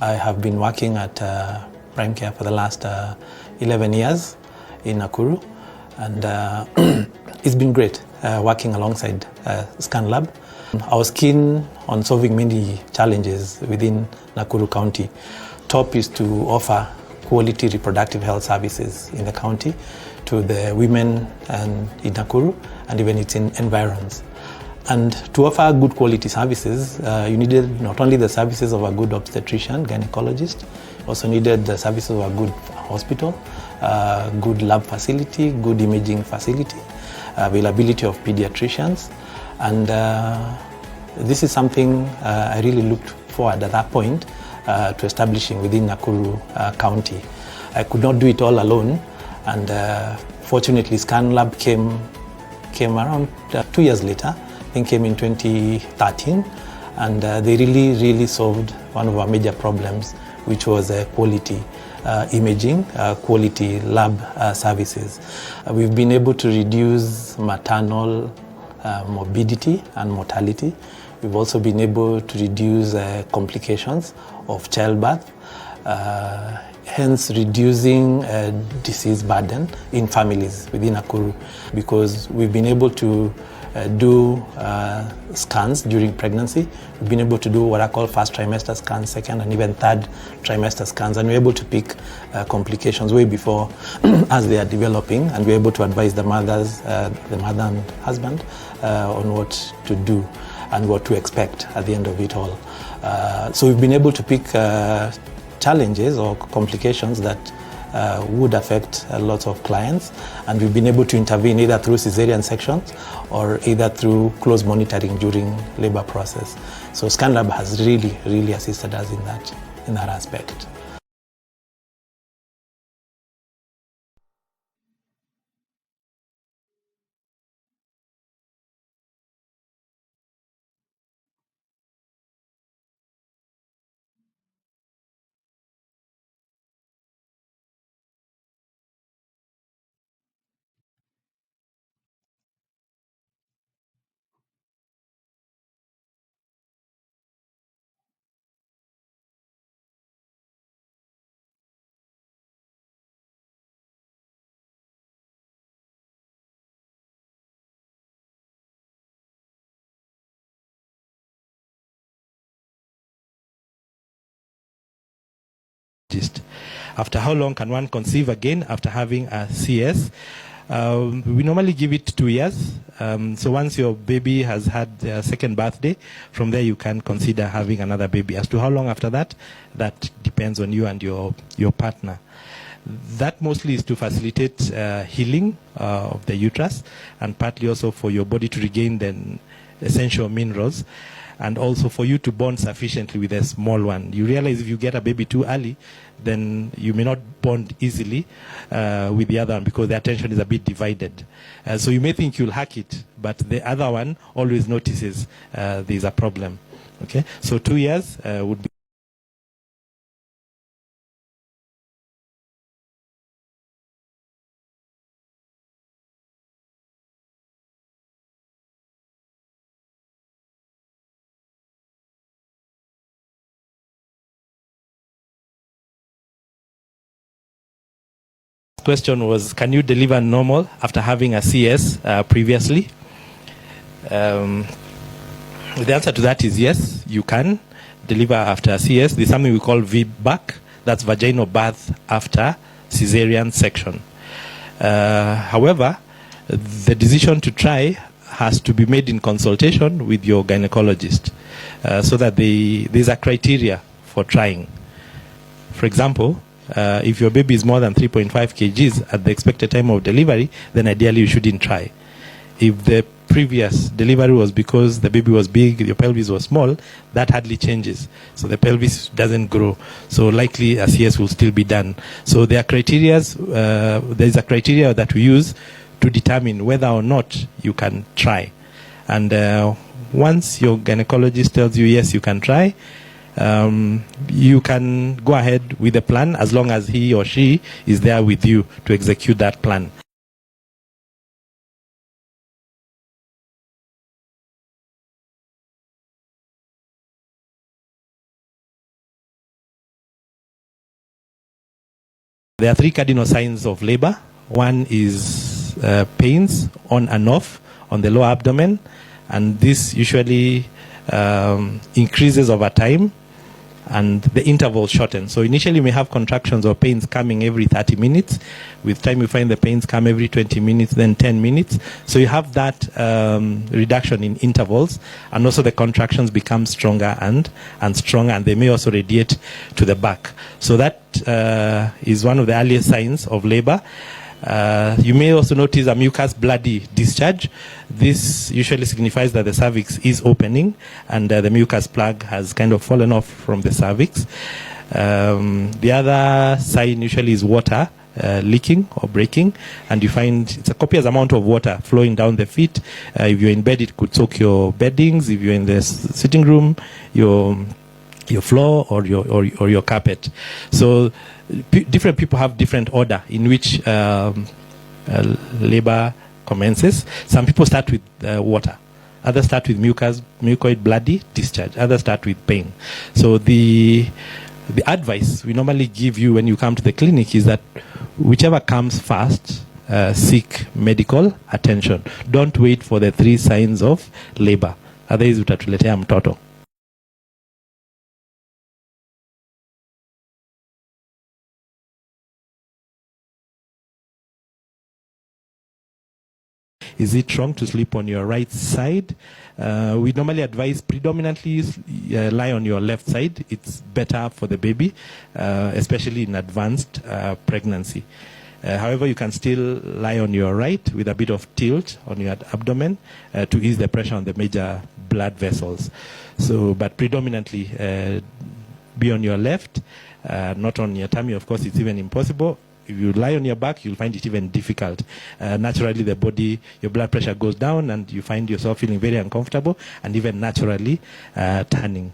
I have been working at PrimeCare for the last 11 years in Nakuru, and it's been great working alongside Scan Lab. I was keen on solving many challenges within Nakuru County. Top is to offer quality reproductive health services in the county to the women and in Nakuru and even its environs. And to offer good quality services, you needed not only the services of a good obstetrician, gynecologist, also needed the services of a good hospital, good lab facility, good imaging facility, availability of pediatricians. And this is something I really looked forward at that point to establishing within Nakuru County. I could not do it all alone, and fortunately Scan Lab came around 2 years later. I think came in 2013, and they really solved one of our major problems, which was quality imaging, quality lab services. We've been able to reduce maternal morbidity and mortality. We've also been able to reduce complications of childbirth, hence reducing disease burden in families within Nakuru, because we've been able to do scans during pregnancy. We've been able to do what I call first trimester scans, second and even third trimester scans, and we're able to pick complications way before as they are developing, and we're able to advise the mothers, the mother and husband on what to do and what to expect at the end of it all. So we've been able to pick challenges or complications that would affect lots of clients, and we've been able to intervene either through cesarean sections or either through close monitoring during labor process. So Scan Lab has really assisted us in that aspect. After how long can one conceive again after having a CS? We normally give it 2 years. So once your baby has had their second birthday, from there you can consider having another baby. As to how long after that, that depends on you and your partner. That mostly is to facilitate healing of the uterus, and partly also for your body to regain the essential minerals, and also for you to bond sufficiently with a small one. You realize if you get a baby too early, then you may not bond easily with the other one because the attention is a bit divided. So you may think you'll hack it, but the other one always notices there's a problem. Okay, so 2 years would be. Question was, can you deliver normal after having a CS previously? The answer to that is yes, you can deliver after a CS. There's something we call VBAC, that's vaginal birth after cesarean section. However, the decision to try has to be made in consultation with your gynecologist, so that there's a criteria for trying. For example, if your baby is more than 3.5 kgs at the expected time of delivery, then ideally you shouldn't try. If the previous delivery was because the baby was big, your pelvis was small, that hardly changes. So the pelvis doesn't grow. So likely a CS will still be done. So there are criteria, there's a criteria that we use to determine whether or not you can try. And once your gynecologist tells you, yes, you can try, you can go ahead with the plan as long as he or she is there with you to execute that plan. There are 3 cardinal signs of labor. One is pains on and off on the lower abdomen, and this usually increases over time, and the interval shortens. So initially you may have contractions or pains coming every 30 minutes. With time you find the pains come every 20 minutes, then 10 minutes. So you have that reduction in intervals, and also the contractions become stronger and stronger, and they may also radiate to the back. So that is one of the earliest signs of labor. You may also notice a mucus bloody discharge. This usually signifies that the cervix is opening, and the mucus plug has kind of fallen off from the cervix. The other sign usually is water leaking or breaking, and you find it's a copious amount of water flowing down the feet. If you're in bed, it could soak your beddings. If you're in the sitting room, your floor or your carpet. So different people have different order in which labor commences. Some people start with water, others start with mucoid bloody discharge, others start with pain. So the advice we normally give you when you come to the clinic is that whichever comes first, seek medical attention. Don't wait for the 3 signs of labor, otherwise utatuletea mtoto. Is it wrong to sleep on your right side? We normally advise predominantly lie on your left side. It's better for the baby, especially in advanced pregnancy. However, you can still lie on your right with a bit of tilt on your abdomen to ease the pressure on the major blood vessels. So, but predominantly be on your left, not on your tummy. Of course, it's even impossible. If you lie on your back, you'll find it even difficult. Naturally, the body, your blood pressure goes down, and you find yourself feeling very uncomfortable, and even naturally turning.